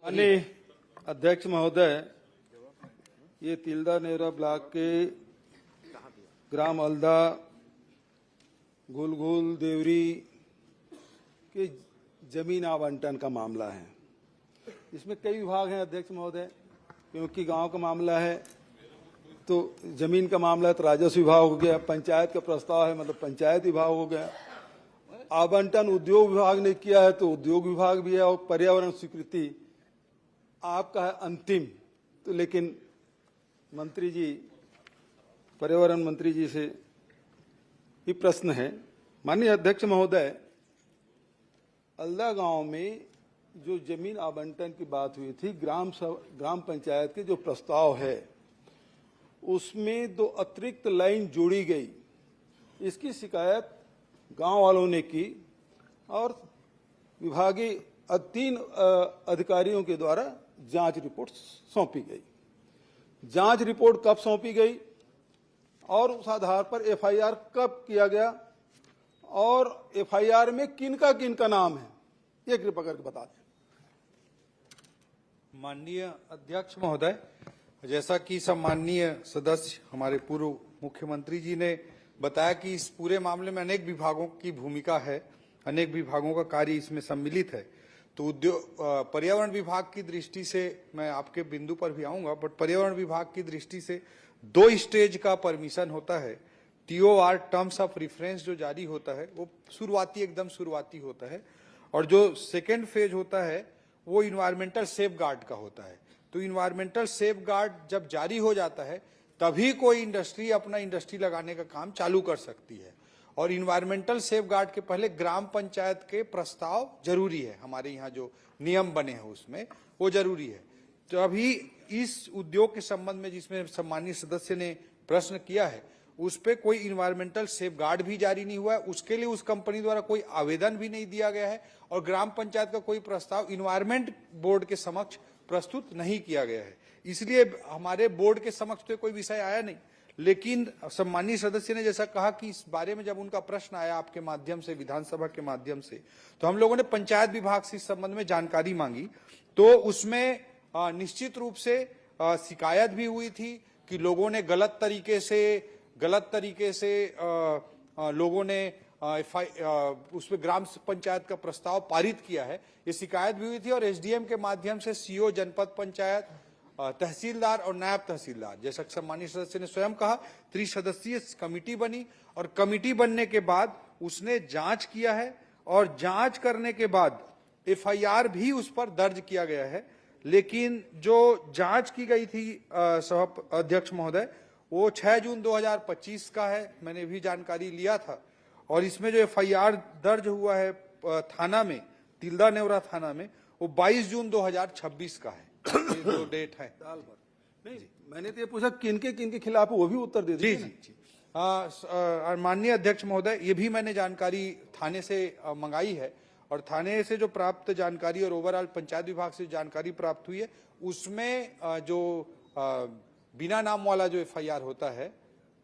माननीय अध्यक्ष महोदय, ये तिल्दा नेवरा ब्लॉक के ग्राम अलदा, गुलगुल, देवरी के जमीन आवंटन का मामला है। इसमें कई विभाग हैं अध्यक्ष महोदय, क्योंकि गांव का मामला है तो जमीन का मामला है तो राजस्व विभाग हो गया, पंचायत का प्रस्ताव है मतलब पंचायत विभाग हो गया, आवंटन उद्योग विभाग ने किया है तो उद्योग विभाग भी है, और पर्यावरण स्वीकृति आपका है अंतिम। तो लेकिन मंत्री जी, पर्यावरण मंत्री जी से ये प्रश्न है, माननीय अध्यक्ष महोदय, अलदा गांव में जो जमीन आवंटन की बात हुई थी, ग्राम पंचायत के जो प्रस्ताव है उसमें 2 अतिरिक्त लाइन जोड़ी गई। इसकी शिकायत गांव वालों ने की और विभागीय 3 अधिकारियों के द्वारा जांच रिपोर्ट सौंपी गई। जांच रिपोर्ट कब सौंपी गई और उस आधार पर एफआईआर कब किया गया और एफआईआर में किनका नाम है, ये कृपा करके बता दें। माननीय अध्यक्ष महोदय, जैसा कि सम्माननीय सदस्य हमारे पूर्व मुख्यमंत्री जी ने बताया कि इस पूरे मामले में अनेक विभागों की भूमिका है, अनेक विभागों का कार्य इसमें सम्मिलित है। तो पर्यावरण विभाग की दृष्टि से मैं आपके बिंदु पर भी आऊंगा, बट पर्यावरण विभाग की दृष्टि से 2 स्टेज का परमिशन होता है। TOR टर्म्स ऑफ रेफरेंस जो जारी होता है वो एकदम शुरुआती होता है, और जो सेकेंड फेज होता है वो इन्वायरमेंटल सेफ गार्ड का होता है। तो इन्वायरमेंटल सेफ गार्ड जब जारी हो जाता है तभी कोई इंडस्ट्री अपना इंडस्ट्री लगाने का काम चालू कर सकती है, और इन्वायरमेंटल सेफ गार्ड के पहले ग्राम पंचायत के प्रस्ताव जरूरी है। हमारे यहाँ जो नियम बने हैं उसमें वो जरूरी है। तो अभी इस उद्योग के संबंध में जिसमें सम्मानीय सदस्य ने प्रश्न किया है उस पे कोई इन्वायरमेंटल सेफ गार्ड भी जारी नहीं हुआ है, उसके लिए उस कंपनी द्वारा कोई आवेदन भी नहीं दिया गया है, और ग्राम पंचायत का कोई प्रस्ताव इन्वायरमेंट बोर्ड के समक्ष प्रस्तुत नहीं किया गया है। इसलिए हमारे बोर्ड के समक्ष तो कोई विषय आया नहीं। लेकिन सम्मानीय सदस्य ने जैसा कहा कि इस बारे में जब उनका प्रश्न आया आपके माध्यम से, विधानसभा के माध्यम से, तो हम लोगों ने पंचायत विभाग से इस संबंध में जानकारी मांगी। तो उसमें निश्चित रूप से शिकायत भी हुई थी कि लोगों ने गलत तरीके से लोगों ने उसमें ग्राम पंचायत का प्रस्ताव पारित किया है, ये शिकायत भी हुई थी। और एसडीएम के माध्यम से सीओ जनपद पंचायत, तहसीलदार और नायब तहसीलदार, जैसा सम्मानीय सदस्य ने स्वयं कहा, 3 सदस्यीय कमेटी बनी, और कमेटी बनने के बाद उसने जांच किया है, और जांच करने के बाद एफआईआर भी उस पर दर्ज किया गया है। लेकिन जो जांच की गई थी सभा अध्यक्ष महोदय, वो 6 जून 2025 का है, मैंने भी जानकारी लिया था। और इसमें जो एफआईआर दर्ज हुआ है थाना में, तिल्दा नेवरा थाना में, वो 22 जून 2026 का है। ये 2 डेट है। साल भर नहीं, मैंने तो ये पूछा किनके खिलाफ, वो भी उत्तर दे दीजिए। जी। माननीय अध्यक्ष महोदय, ये भी मैंने जानकारी थाने से मंगाई है, और थाने से जो प्राप्त जानकारी और ओवरऑल पंचायत विभाग से जानकारी प्राप्त हुई है उसमें जो बिना नाम वाला जो एफआईआर होता है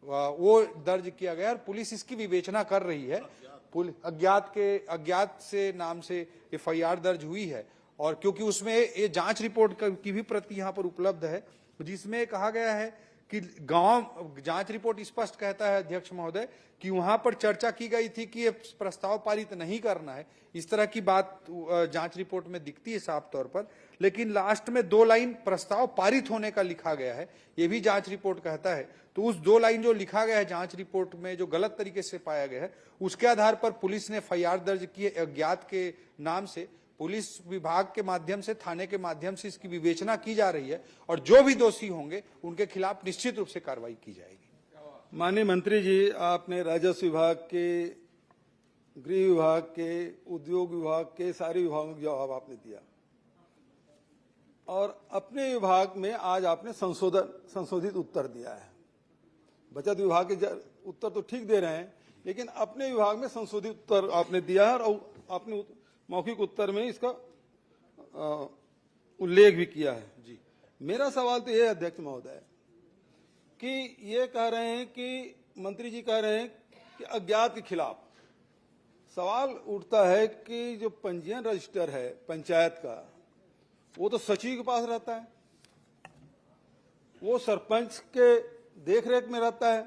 वो दर्ज किया गया, और पुलिस इसकी विवेचना कर रही है। अज्ञात से नाम से एफआईआर दर्ज हुई है, और क्योंकि उसमें ये जांच रिपोर्ट की भी प्रति यहाँ पर उपलब्ध है, जिसमें कहा गया है कि जांच रिपोर्ट स्पष्ट कहता है अध्यक्ष महोदय कि वहां पर चर्चा की गई थी कि ये प्रस्ताव पारित नहीं करना है, इस तरह की बात जांच रिपोर्ट में दिखती है साफ तौर पर। लेकिन लास्ट में 2 लाइन प्रस्ताव पारित होने का लिखा गया है, ये भी जांच रिपोर्ट कहता है। तो उस 2 लाइन जो लिखा गया है जांच रिपोर्ट में, जो गलत तरीके से पाया गया है, उसके आधार पर पुलिस ने एफआईआर दर्ज की अज्ञात के नाम से। पुलिस विभाग के माध्यम से, थाने के माध्यम से इसकी विवेचना की जा रही है, और जो भी दोषी होंगे उनके खिलाफ निश्चित रूप से कार्रवाई की जाएगी। माननीय मंत्री जी, आपने राजस्व विभाग के, गृह विभाग के, उद्योग विभाग के, सारे विभागों का जवाब आपने दिया, और अपने विभाग में आज आपने संशोधित उत्तर दिया है। बचत विभाग के उत्तर तो ठीक दे रहे हैं, लेकिन अपने विभाग में संशोधित उत्तर आपने दिया है, और आपने मौखिक उत्तर में इसका उल्लेख भी किया है। जी, मेरा सवाल तो यह है अध्यक्ष महोदय कि ये कह रहे हैं कि मंत्री जी कह रहे हैं कि अज्ञात के खिलाफ सवाल उठता है कि जो पंजीयन रजिस्टर है पंचायत का, वो तो सचिव के पास रहता है, वो सरपंच के देखरेख में रहता है।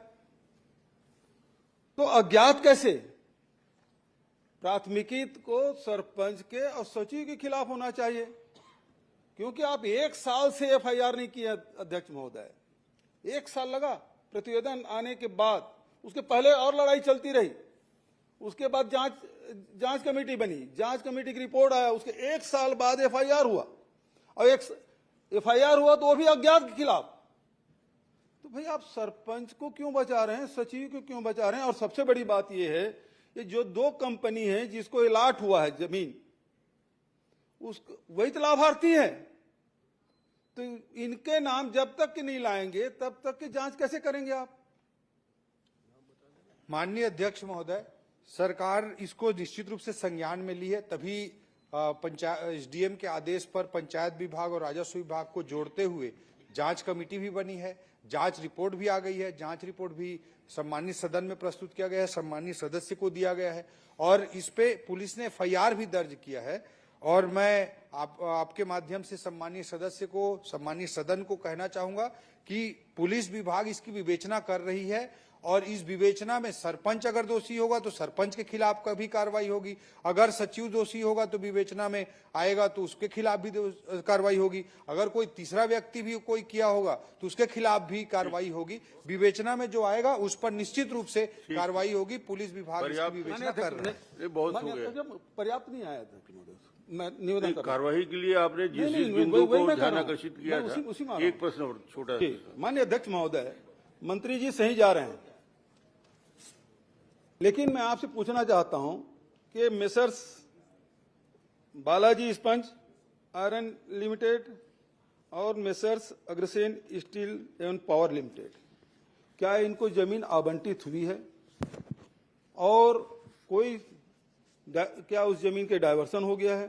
तो अज्ञात कैसे? प्राथमिकी को सरपंच के और सचिव के खिलाफ होना चाहिए, क्योंकि आप 1 साल से एफआईआर नहीं किया अध्यक्ष महोदय। 1 साल लगा प्रतिवेदन आने के बाद, उसके पहले और लड़ाई चलती रही, उसके बाद जांच कमेटी बनी, जांच कमेटी की रिपोर्ट आया, उसके 1 साल बाद एफआईआर हुआ, और एफआईआर हुआ तो वो भी अज्ञात के खिलाफ। तो भाई आप सरपंच को क्यों बचा रहे हैं, सचिव को क्यों बचा रहे हैं? और सबसे बड़ी बात यह है, ये जो 2 कंपनी है जिसको अलाट हुआ है जमीन, वही तो लाभार्थी है। तो इनके नाम जब तक के नहीं लाएंगे तब तक की जांच कैसे करेंगे आप? माननीय अध्यक्ष महोदय, सरकार इसको निश्चित रूप से संज्ञान में ली है, तभी पंचायत एसडीएम के आदेश पर पंचायत विभाग और राजस्व विभाग को जोड़ते हुए जांच कमेटी भी बनी है, जांच रिपोर्ट भी आ गई है, जांच रिपोर्ट भी सम्मानित सदन में प्रस्तुत किया गया है, सम्मानित सदस्य को दिया गया है, और इस पे पुलिस ने एफआईआर भी दर्ज किया है। और मैं आपके माध्यम से सम्मानित सदस्य को, सम्मानित सदन को कहना चाहूंगा कि पुलिस विभाग इसकी विवेचना कर रही है, और इस विवेचना में सरपंच अगर दोषी होगा तो सरपंच के खिलाफ का भी कार्रवाई होगी, अगर सचिव दोषी होगा तो विवेचना में आएगा तो उसके खिलाफ भी कार्रवाई होगी, अगर कोई तीसरा व्यक्ति भी कोई किया होगा तो उसके खिलाफ भी कार्रवाई होगी। विवेचना में जो आएगा उस पर निश्चित रूप से कार्रवाई होगी। पुलिस विभाग इसकी विवेचना कर रहा है। बहुत हो गया, पर्याप्त नहीं आया था। मैं निवेदन कर कार्यवाही के लिए आपने जिस बिंदु को ध्यान आकर्षित किया था, एक प्रश्न और छोटा। माननीय अध्यक्ष महोदय, मंत्री जी सही जा रहे हैं, लेकिन मैं आपसे पूछना चाहता हूं कि messrs Balaji sponge iron limited और मेसर्स अग्रसेन स्टील एवं पावर लिमिटेड, क्या इनको जमीन आवंटित हुई है? और क्या उस जमीन के डायवर्सन हो गया है?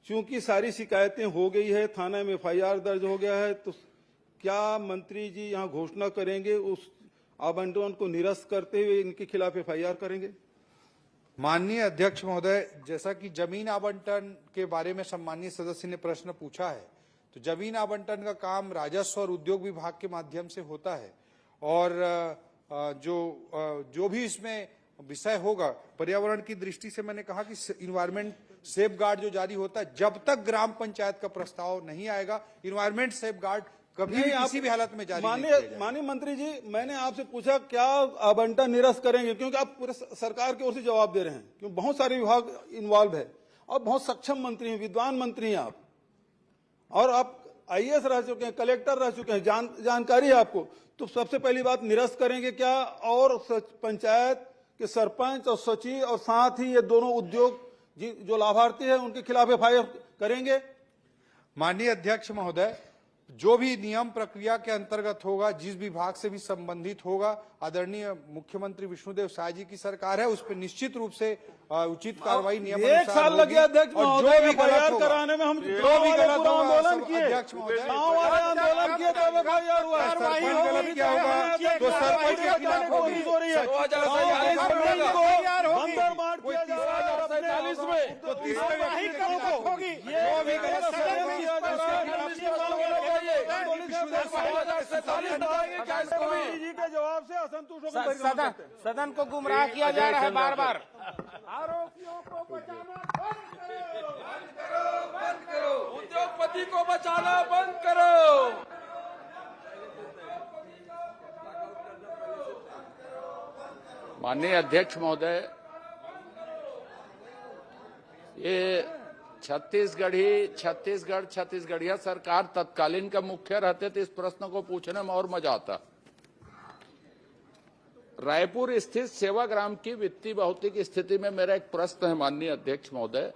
क्योंकि सारी शिकायतें हो गई है, थाना में एफआईआर दर्ज हो गया है, तो क्या मंत्री जी यहां घोषणा करेंगे, उस आवंटन को निरस्त करते हुए इनके खिलाफ एफआईआर करेंगे? माननीय अध्यक्ष महोदय, जैसा कि जमीन आवंटन के बारे में सम्मानीय सदस्य ने प्रश्न पूछा है, तो जमीन आवंटन का काम राजस्व और उद्योग विभाग के माध्यम से होता है, और जो भी इसमें विषय होगा, पर्यावरण की दृष्टि से मैंने कहा कि इन्वायरमेंट सेफ गार्ड जो जारी होता है, जब तक ग्राम पंचायत का प्रस्ताव नहीं आएगा, इन्वायरमेंट सेफ गार्ड कभी भी किसी भी हालत में जारी नहीं किया जाएगा। माननीय मंत्री जी, मैंने आपसे पूछा क्या आवंटन निरस्त करेंगे, क्योंकि आप पूरे सरकार की ओर से जवाब दे रहे हैं, क्योंकि बहुत सारे विभाग इन्वॉल्व है और बहुत सक्षम मंत्री हैं, विद्वान मंत्री हैं आप, और आप आईएएस रह चुके हैं, कलेक्टर रह चुके हैं, जानकारी है आपको। तो सबसे पहली बात, निरस्त करेंगे क्या? और पंचायत के सरपंच और सचिव और साथ ही ये दोनों उद्योग जो लाभार्थी है उनके खिलाफ एफआईआर करेंगे? माननीय अध्यक्ष महोदय, जो भी नियम प्रक्रिया के अंतर्गत होगा, जिस विभाग से भी संबंधित होगा, आदरणीय मुख्यमंत्री विष्णुदेव साय जी की सरकार है, उस पर निश्चित रूप से उचित कार्रवाई नियम 1 साल लग गया अध्यक्ष महोदय एफआईआर कराने में। हम जो भी गलत आंदोलन किए, अध्यक्ष महोदय, गांव वाले आंदोलन किए तब एफआईआर हुआ। गलत क्या होगा तो सरपंच के खिलाफ होगी। 2047 में तो तीसरे व्यक्ति के खिलाफ होगी। जो भी गलत के जवाब से असंतुष्ट होकर सदन को गुमराह किया जा रहा है बार बार। आरोपियों को बचाना बंद करो, उद्योगपति को बचाना बंद करो। माननीय अध्यक्ष महोदय, ये छत्तीसगढ़िया सरकार तत्कालीन का मुख्य रहते थे, इस प्रश्न को पूछने में और मजा आता। रायपुर स्थित सेवाग्राम की वित्तीय भौतिक स्थिति में मेरा एक प्रश्न है माननीय अध्यक्ष महोदय।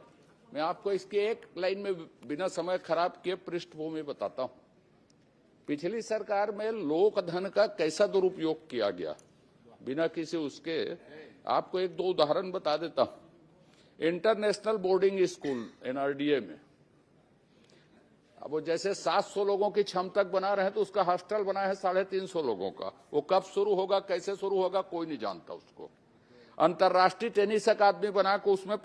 मैं आपको इसकी एक लाइन में बिना समय खराब किए पृष्ठभूमि बताता हूं। पिछली सरकार में लोक धन का कैसा दुरुपयोग किया गया, बिना किसी उसके आपको 1-2 उदाहरण बता देता हूं। इंटरनेशनल बोर्डिंग स्कूल एनआरडीए में अब वो जैसे 700 लोगों की क्षमता बना रहे हैं, तो उसका हॉस्टल बना है 350 लोगों का। वो कब शुरू होगा, कैसे शुरू होगा, कोई नहीं जानता उसको। अंतर्राष्ट्रीय टेनिस अकादमी बना के उसमें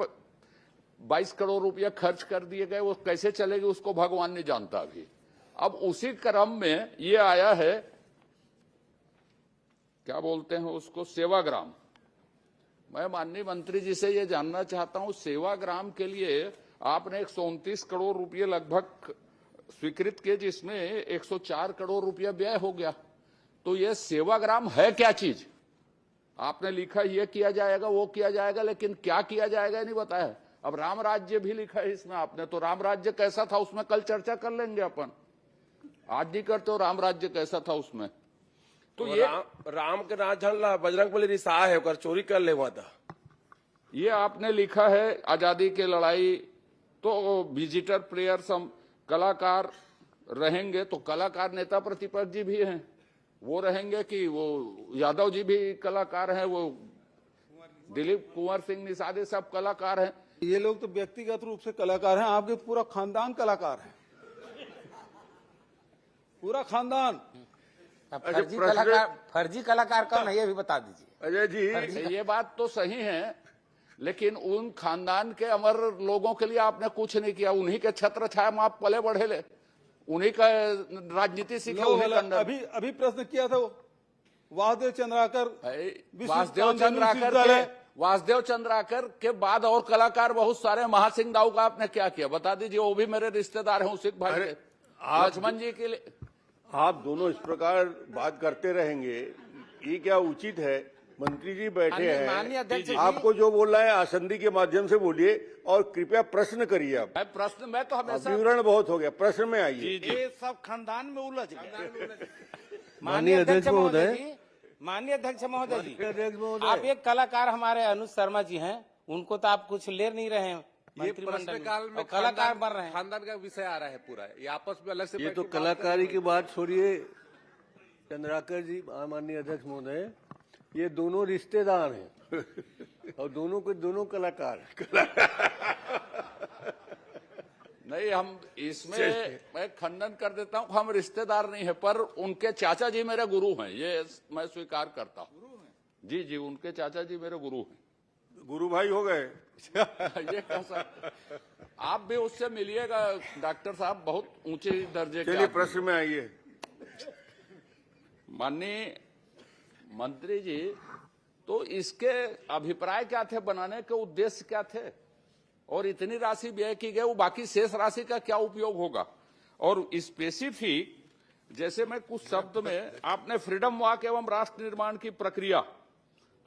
22 करोड़ रुपया खर्च कर दिए गए, वो कैसे चलेगी उसको भगवान नहीं जानता अभी। अब उसी क्रम में ये आया है, क्या बोलते हैं उसको, सेवाग्राम। मैं माननीय मंत्री जी से ये जानना चाहता हूं, सेवाग्राम के लिए आपने 129 करोड़ रुपये लगभग स्वीकृत किए, जिसमें 104 करोड़ रुपया व्यय हो गया। तो ये सेवाग्राम है क्या चीज? आपने लिखा ये किया जाएगा वो किया जाएगा, लेकिन क्या किया जाएगा नहीं बताया। अब राम राज्य भी लिखा है इसमें आपने, तो राम राज्य कैसा था उसमें कल चर्चा कर लेंगे अपन, आज नहीं करते हो राम राज्य कैसा था उसमें। तो ये राम के नाथ झंडा बजरंगबली रिसा है ओकर चोरी कर ले था। ये आपने लिखा है आजादी की लड़ाई, तो विजिटर प्लेयर्स हम कलाकार रहेंगे, तो कलाकार नेता प्रतिपक्ष जी भी हैं, वो रहेंगे कि वो यादव जी भी कलाकार हैं, वो दिलीप कुंवर सिंह निषादे सब कलाकार हैं। ये लोग तो व्यक्तिगत रूप से कलाकार हैं, आपके पूरा खानदान कलाकार है, पूरा खानदान। फर्जी कलाकार कौन है ये भी बता दीजिए। अजय जी, ये बात तो सही है, लेकिन उन खानदान के अमर लोगों के लिए आपने कुछ नहीं किया। उन्हीं के छत्र छाया में आप पले बढ़े ले, उन्हीं का राजनीति सीखे, उन्हीं का अंदर। अभी प्रश्न किया था वो वासुदेव चंद्राकर, वासुदेव चंद्राकर के बाद और कलाकार बहुत सारे, महासिंह दाऊ का आपने क्या किया बता दीजिए, वो भी मेरे रिश्तेदार हैं उसी भाई के, लक्ष्मण जी के लिए। आप दोनों इस प्रकार बात करते रहेंगे, ये क्या उचित है? मंत्री जी बैठे माननीय अध्यक्ष हैं, जी, आपको जो बोल रहा है आसंदी के माध्यम से बोलिए और कृपया प्रश्न करिए। आप मैं तो हमेशा विवरण बहुत हो गया, प्रश्न में आइए। ये सब खानदान में उलझ गए। माननीय अध्यक्ष महोदय, माननीय अध्यक्ष महोदय जी, आप एक कलाकार हमारे अनुज शर्मा जी हैं, उनको तो आप कुछ ले नहीं रहे हैं प्रश्नकाल में, कलाकार बन रहे हैं। खानदान का विषय आ रहा है पूरा, ये आपस में अलग से ये तो कलाकारी की बात छोड़िए चंद्राकर जी, माननीय अध्यक्ष महोदय, ये दोनों रिश्तेदार हैं और दोनों के दोनों कलाकार हैं। नहीं, हम इसमें मैं खंडन कर देता हूं, हम रिश्तेदार नहीं है, पर उनके चाचा जी मेरे गुरु हैं, ये मैं स्वीकार करता हूं। जी जी, उनके चाचा जी मेरे गुरु हैं। गुरु भाई हो गए। ये कैसा, आप भी उससे मिलिएगा डॉक्टर साहब, बहुत ऊंचे दर्जे के। चलिए प्रश्न में आइए। माननीय मंत्री जी, तो इसके अभिप्राय क्या थे, बनाने के उद्देश्य क्या थे, और इतनी राशि व्यय की गई, वो बाकी शेष राशि का क्या उपयोग होगा? और स्पेसिफिक जैसे मैं कुछ शब्द में, आपने फ्रीडम वॉक एवं राष्ट्र निर्माण की प्रक्रिया,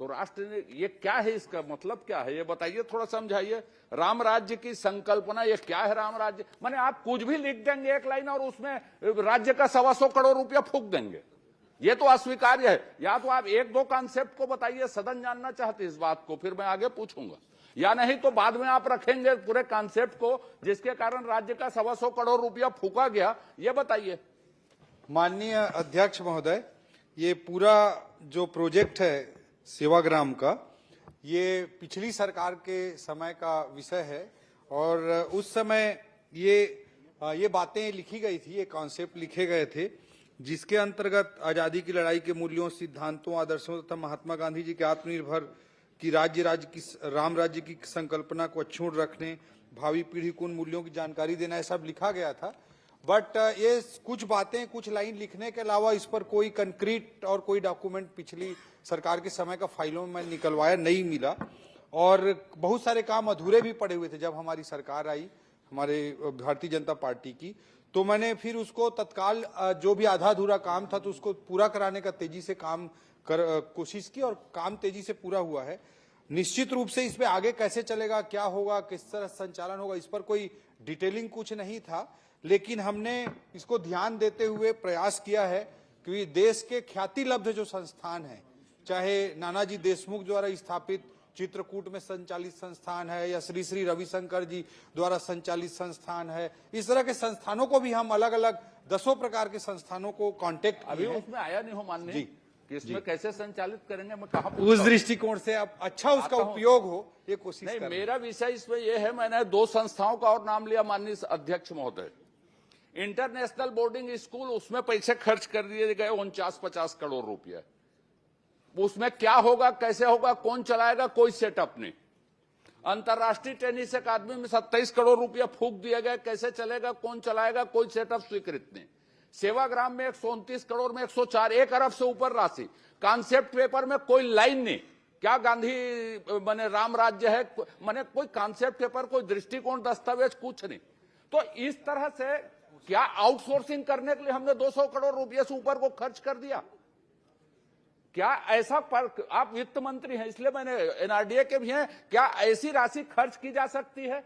तो राष्ट्र ये क्या है, इसका मतलब क्या है, ये बताइए, थोड़ा समझाइए। राम राज्य की संकल्पना, ये क्या है राम राज्य? माने आप कुछ भी लिख देंगे एक लाइन और उसमें राज्य का 125 करोड़ रुपया फूंक देंगे, ये तो अस्वीकार्य है। या तो आप एक दो कॉन्सेप्ट को बताइए, सदन जानना चाहते इस बात को, फिर मैं आगे पूछूंगा, या नहीं तो बाद में आप रखेंगे पूरे कॉन्सेप्ट को, जिसके कारण राज्य का 125 करोड़ रुपया फूका गया, ये बताइए। माननीय अध्यक्ष महोदय, ये पूरा जो प्रोजेक्ट है सेवाग्राम का, ये पिछली सरकार के समय का विषय है, और उस समय ये बातें लिखी गई थी, ये कॉन्सेप्ट लिखे गए थे, जिसके अंतर्गत आजादी की लड़ाई के मूल्यों, सिद्धांतों, आदर्शों तथा महात्मा गांधी जी के आत्मनिर्भर की राम राज्य की संकल्पना को अक्षुण्ण रखने, भावी पीढ़ी को उन मूल्यों की जानकारी देना, ये सब लिखा गया था। बट ये कुछ बातें, कुछ लाइन लिखने के अलावा इस पर कोई कंक्रीट और कोई डॉक्यूमेंट पिछली सरकार के समय का फाइलों में निकलवाया नहीं मिला, और बहुत सारे काम अधूरे भी पड़े हुए थे। जब हमारी सरकार आई, हमारे भारतीय जनता पार्टी की, तो मैंने फिर उसको तत्काल जो भी आधा अधूरा काम था तो उसको पूरा कराने का तेजी से कोशिश की, और काम तेजी से पूरा हुआ है। निश्चित रूप से इस पे आगे कैसे चलेगा, क्या होगा, किस तरह संचालन होगा, इस पर कोई डिटेलिंग कुछ नहीं था, लेकिन हमने इसको ध्यान देते हुए प्रयास किया है कि देश के ख्याति लब्ध जो संस्थान है, चाहे नानाजी देशमुख द्वारा स्थापित चित्रकूट में संचालित संस्थान है, या श्री श्री रविशंकर जी द्वारा संचालित संस्थान है, इस तरह के संस्थानों को भी हम अलग अलग 10 प्रकार के संस्थानों को कांटेक्ट अभी उसमें आया नहीं हो माननीय कि इसमें कैसे संचालित करेंगे, मैं कहा उस दृष्टिकोण से अब अच्छा उसका उपयोग हो, ये कोशिश नहीं। कर रहे हैं। मेरा विषय इसमें यह है, मैंने 2 संस्थाओं का और नाम लिया माननीय अध्यक्ष महोदय। इंटरनेशनल बोर्डिंग स्कूल, उसमें पैसे खर्च कर दिए गए 49-50 करोड़ रुपया, उसमें क्या होगा, कैसे होगा, कौन चलाएगा, कोई सेटअप नहीं। अंतर्राष्ट्रीय टेनिस अकादमी में 27 करोड़ रुपया फूंक दिया गया, कैसे चलेगा, कौन चलाएगा, कोई सेटअप स्वीकृत नहीं। सेवाग्राम में 129 करोड़ में 104, 1 अरब से ऊपर राशि। कॉन्सेप्ट पेपर में कोई लाइन नहीं, क्या गांधी माने राम राज्य है, माने कोई कॉन्सेप्ट पेपर, कोई दृष्टिकोण दस्तावेज, कुछ नहीं। तो इस तरह से क्या आउटसोर्सिंग करने के लिए हमने 200 करोड़ रुपये से ऊपर को खर्च कर दिया? क्या ऐसा पर आप वित्त मंत्री हैं इसलिए मैंने एनआरडीए के भी हैं, क्या ऐसी राशि खर्च की जा सकती है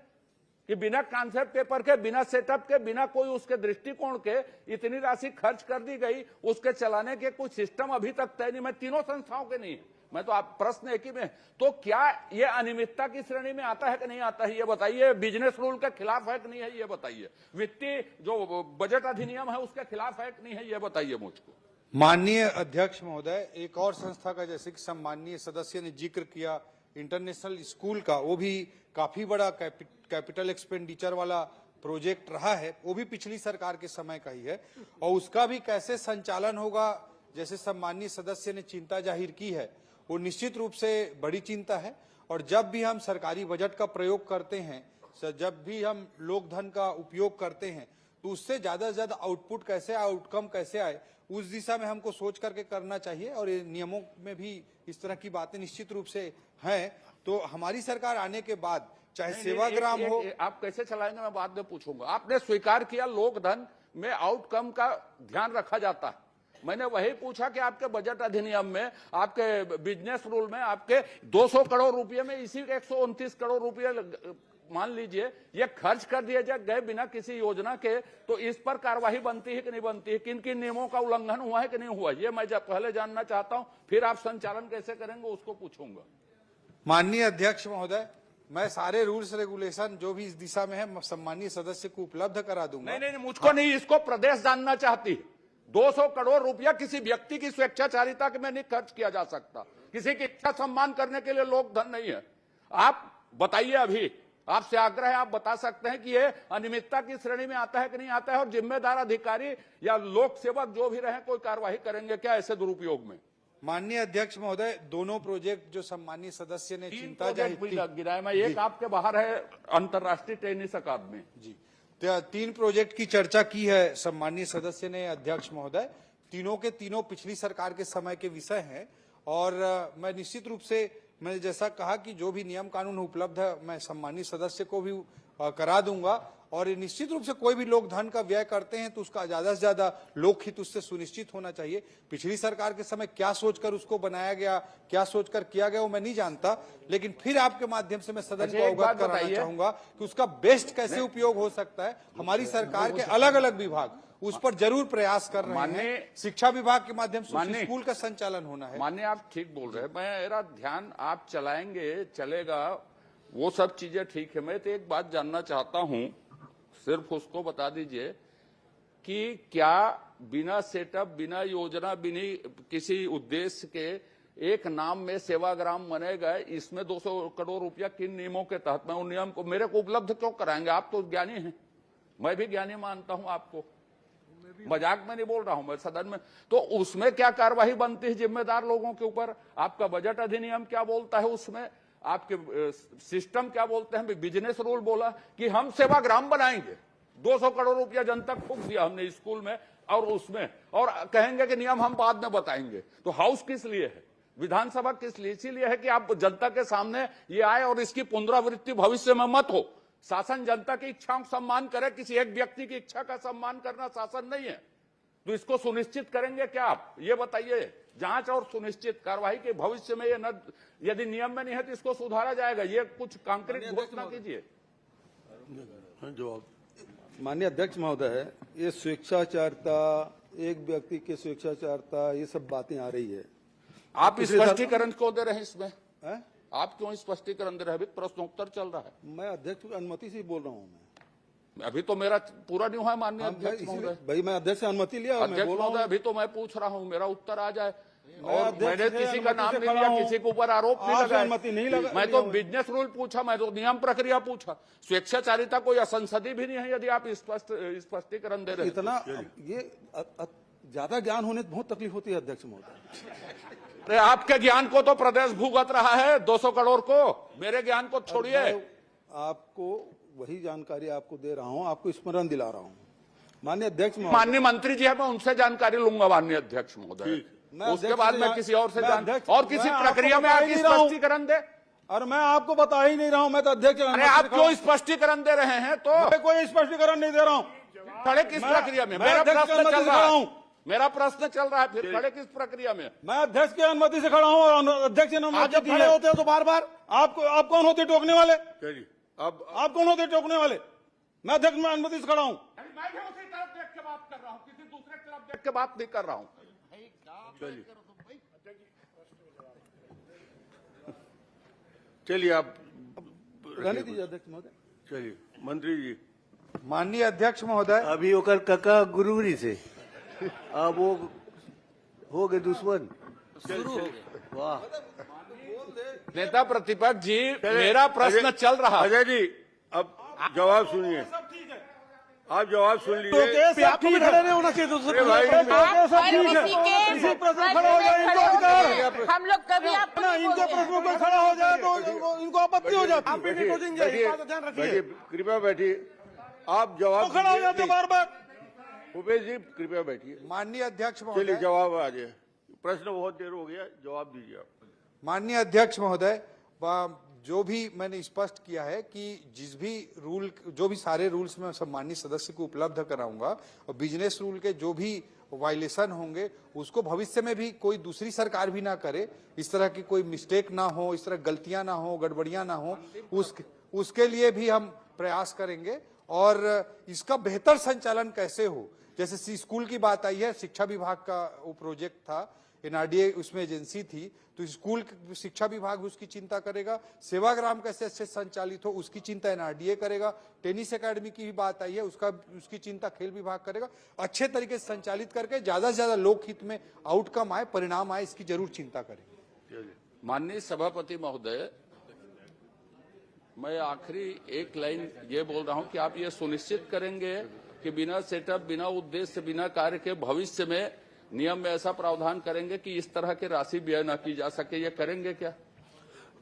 कि बिना कॉन्सेप्ट पेपर के, बिना सेटअप के, बिना कोई उसके दृष्टिकोण के इतनी राशि खर्च कर दी गई? उसके चलाने के कुछ सिस्टम अभी तक तय नहीं। मैं तीनों संस्थाओं के नहीं, मैं तो आप प्रश्न एक ही में, तो क्या ये अनियमितता की श्रेणी में आता है कि नहीं आता है ये बताइए? बिजनेस रूल के खिलाफ है कि नहीं है ये बताइए? वित्तीय जो बजट अधिनियम है उसके खिलाफ है कि नहीं है ये बताइए मुझको। माननीय अध्यक्ष महोदय, एक और संस्था का जैसे कि सम्माननीय सदस्य ने जिक्र किया इंटरनेशनल स्कूल का, वो भी काफी बड़ा कैपिटल एक्सपेंडिचर वाला प्रोजेक्ट रहा है, वो भी पिछली सरकार के समय का ही है, और उसका भी कैसे संचालन होगा जैसे सम्माननीय सदस्य ने चिंता जाहिर की है, वो निश्चित रूप से बड़ी चिंता है। और जब भी हम सरकारी बजट का प्रयोग करते हैं, जब भी हम लोक धन का उपयोग करते हैं, तो उससे ज्यादा से ज्यादा आउटपुट कैसे, आउटकम कैसे आए, उस दिशा में हमको सोच करके करना चाहिए। और ये नियमों में भी इस तरह की बातें निश्चित रूप से हैं। तो हमारी सरकार आने के बाद चाहे सेवाग्राम हो, आप कैसे चलाएंगे मैं बाद में पूछूंगा। आपने स्वीकार किया लोक धन में आउटकम का ध्यान रखा जाता है। मैंने वही पूछा कि आपके बजट अधिनियम में, आपके बिजनेस रूल में, आपके 200 करोड़ रुपए में इसी 129 करोड़ रुपए मान लीजिए ये खर्च कर दिए जाए गए बिना किसी योजना के, तो इस पर कार्रवाई बनती है कि नहीं बनती है? किन किन नियमों का उल्लंघन हुआ है कि नहीं हुआ, ये मैं पहले जानना चाहता हूं, फिर आप संचालन कैसे करेंगे उसको पूछूंगा। माननीय अध्यक्ष महोदय, मैं सारे रूल्स रेगुलेशन जो भी इस दिशा में है सम्माननीय सदस्य को उपलब्ध करा दूंगा। नहीं, मुझको नहीं, इसको प्रदेश जानना चाहती है। 200 करोड़ रुपया किसी व्यक्ति की स्वेच्छाचारिता के में नहीं खर्च किया जा सकता, किसी की इच्छा सम्मान करने के लिए लोक धन नहीं है। आप बताइए, अभी आपसे आग्रह है, आप बता सकते हैं कि ये अनियमितता की श्रेणी में आता है कि नहीं आता है, और जिम्मेदार अधिकारी या लोक सेवक जो भी रहे कोई कार्रवाई करेंगे क्या ऐसे दुरुपयोग में? माननीय अध्यक्ष महोदय, दोनों प्रोजेक्ट जो सम्मानीय सदस्य ने चिंता जाहिर की, गिरा है, मैं एक आपके बाहर है अंतर्राष्ट्रीय टेनिस अकादमी जी, 3 प्रोजेक्ट की चर्चा की है सम्मानीय सदस्य ने अध्यक्ष महोदय। तीनों के तीनों पिछली सरकार के समय के विषय हैं, और मैं निश्चित रूप से मैंने जैसा कहा कि जो भी नियम कानून उपलब्ध है मैं सम्मानीय सदस्य को भी करा दूंगा। और निश्चित रूप से कोई भी लोक धन का व्यय करते हैं तो उसका ज्यादा से ज्यादा लोकहित उससे सुनिश्चित होना चाहिए। पिछली सरकार के समय क्या सोचकर उसको बनाया गया, क्या सोचकर किया गया, वो मैं नहीं जानता, लेकिन फिर आपके माध्यम से मैं सदन को अवगत कराना चाहूंगा कि उसका बेस्ट कैसे उपयोग हो सकता है। हमारी सरकार के अलग अलग विभाग उस पर जरूर प्रयास कर रहे हैं। शिक्षा विभाग के माध्यम से स्कूल का संचालन होना है। माननीय आप ठीक बोल रहे हैं, मेरा ध्यान आप चलाएंगे, चलेगा, वो सब चीजें ठीक है। मैं तो एक बात जानना चाहता हूं, सिर्फ उसको बता दीजिए कि क्या बिना सेटअप, बिना योजना, बिना किसी उद्देश्य के एक नाम में सेवाग्राम बनेगा, इसमें 200 करोड़ रुपया किन नियमों के तहत? मैं उन नियम को मेरे को उपलब्ध क्यों कराएंगे? आप तो ज्ञानी हैं, मैं भी ज्ञानी मानता हूं आपको, मजाक में नहीं बोल रहा हूं मैं सदन में। तो उसमें क्या कार्रवाई बनती है जिम्मेदार लोगों के ऊपर? आपका बजट अधिनियम क्या बोलता है उसमें? आपके सिस्टम क्या बोलते हैं? बिजनेस रूल बोला कि हम सेवाग्राम बनाएंगे, 200 करोड़ रुपया जनता फूंक दिया हमने स्कूल में और उसमें, और कहेंगे कि नियम हम बाद में बताएंगे। तो हाउस किस लिए है, विधानसभा किस लिए? इसीलिए है कि आप जनता के सामने ये आए और इसकी पुनरावृत्ति भविष्य में मत हो। शासन जनता की इच्छाओं का सम्मान करे, किसी एक व्यक्ति की इच्छा का सम्मान करना शासन नहीं है। तो इसको सुनिश्चित करेंगे क्या आप? ये बताइए, जांच और सुनिश्चित कार्रवाई के भविष्य में ये न, यदि नियम में नहीं है तो इसको सुधारा जाएगा। ये कुछ कांक्रीट घोषणा कीजिए। जवाब माननीय अध्यक्ष महोदय, ये स्वेच्छाचारता, एक व्यक्ति की स्वेच्छाचारता, ये सब बातें आ रही है। आप स्पष्टीकरण क्यों दे रहे हैं इसमें? आप क्यों स्पष्टीकरण दे रहे हैं? अभी प्रश्नोत्तर चल रहा है। मैं अध्यक्ष की अनुमति से बोल रहा हूँ। मैं अभी तो मेरा पूरा नहीं हुआ है माननीय अध्यक्ष महोदय। भाई मैं अध्यक्ष से अनुमति लिया, अध्यक्ष महोदय अभी तो मैं पूछ रहा हूँ, मेरा उत्तर आ जाए। और मैंने किसी का नाम नहीं लिया, किसी के ऊपर आरोप नहीं लगाया। मैं तो बिजनेस रूल पूछा, मैं तो नियम प्रक्रिया पूछा। स्वेच्छाचारिता कोई असंसदीय भी नहीं है यदि आप स्पष्टीकरण दे रहे हैं। इतना ये ज्यादा ज्ञान होने बहुत तकलीफ होती है अध्यक्ष महोदय। अरे आपके ज्ञान को तो प्रदेश भुगत रहा है 200 करोड़ को, मेरे ज्ञान को छोड़िए। मैं आपको वही जानकारी आपको दे रहा हूं, आपको स्मरण दिला रहा हूं। माननीय अध्यक्ष महोदय, माननीय मंत्री जी है, मैं उनसे जानकारी लूंगा माननीय अध्यक्ष महोदय। उसके बाद मैं किसी और से और किसी प्रक्रिया में आगे स्पष्टीकरण दे। और मैं आपको बता ही नहीं रहा हूं, मैं तो अध्यक्ष। अरे आप क्यों स्पष्टीकरण दे रहे हैं? तो मैं कोई स्पष्टीकरण नहीं दे रहा हूं। खड़े किस प्रक्रिया में? मेरा प्रश्न चल रहा है, मेरा प्रश्न चल रहा है, फिर खड़े किस प्रक्रिया में? मैं अध्यक्ष की अनुमति से खड़ा हूं और अध्यक्ष ने अनुमति दी है। खड़े होते हो तो बार बार आप कौन होते टोकने वाले? चलिए अब आप कौन होते टोकने वाले? मैं अध्यक्ष में अनुमति से खड़ा हूं। मैं भी उसी तरफ देख के बात कर रहा हूँ, किसी दूसरे तरफ देख के बात नहीं कर रहा हूँ। चलिए आप रहने दीजिए अध्यक्ष महोदय। चलिए मंत्री जी। माननीय अध्यक्ष महोदय, अभी ओकर कका गुरुरी से अब वो हो गए दुश्मन शुरू। वाह, नेता प्रतिपक्ष जी, मेरा प्रश्न चल रहा है। अजय जी अब जवाब सुनिए, आप जवाब सुन लीजिए। आपको भी खड़े नहीं होना चाहिए दूसरे भाई, इसी प्रश्न खड़ा हो जाए इनको अधिकार। हम लोग कभी आप इनके प्रश्नों पर खड़ा हो जाए तो इनको आपत्ति हो जाती है। बैठिए, कृपया बैठिए। आप जवाब खड़ा हो जाते बार बार। भूपेश जी कृपया बैठिए। माननीय अध्यक्ष चलिए महोदय, जवाब आ जाए। प्रश्न बहुत देर हो गया, जवाब दीजिए आप। माननीय अध्यक्ष महोदय, जो भी मैंने स्पष्ट किया है कि जो भी सारे रूल्स मैं सम्मानित सदस्य को उपलब्ध कराऊंगा और बिजनेस रूल के जो भी वायलेशन होंगे उसको भविष्य में भी कोई दूसरी सरकार भी ना करे, इस तरह की कोई मिस्टेक ना हो, इस तरह गलतियां ना हो, गड़बड़ियां ना हो, उसके लिए भी हम प्रयास करेंगे। और इसका बेहतर संचालन कैसे हो, जैसे स्कूल की बात आई है, शिक्षा विभाग का वो प्रोजेक्ट था, एनआरडीए उसमें एजेंसी थी, तो स्कूल शिक्षा विभाग भी उसकी चिंता करेगा। सेवाग्राम कैसे अच्छे संचालित हो उसकी चिंता एनआरडीए करेगा। टेनिस एकेडमी की भी बात आई है, उसकी चिंता खेल विभाग करेगा। अच्छे तरीके से संचालित करके ज्यादा से ज्यादा लोक हित में आउटकम आए, परिणाम आए, इसकी जरूर चिंता करेंगे। माननीय सभापति महोदय, मैं आखिरी एक लाइन ये बोल रहा हूं कि आप ये सुनिश्चित करेंगे कि बिना सेटअप, बिना उद्देश्य, बिना कार्य के भविष्य में नियम में ऐसा प्रावधान करेंगे कि इस तरह की राशि व्यय न की जा सके, ये करेंगे क्या?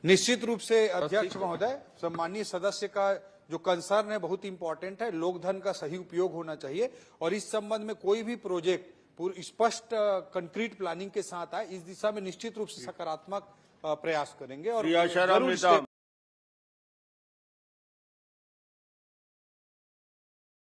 निश्चित रूप से अध्यक्ष महोदय, सम्मानीय सदस्य का जो कंसर्न है बहुत इंपॉर्टेंट है। लोक धन का सही उपयोग होना चाहिए और इस संबंध में कोई भी प्रोजेक्ट पूरी स्पष्ट कंक्रीट प्लानिंग के साथ आए, इस दिशा में निश्चित रूप से सकारात्मक प्रयास करेंगे और आशाराम नेता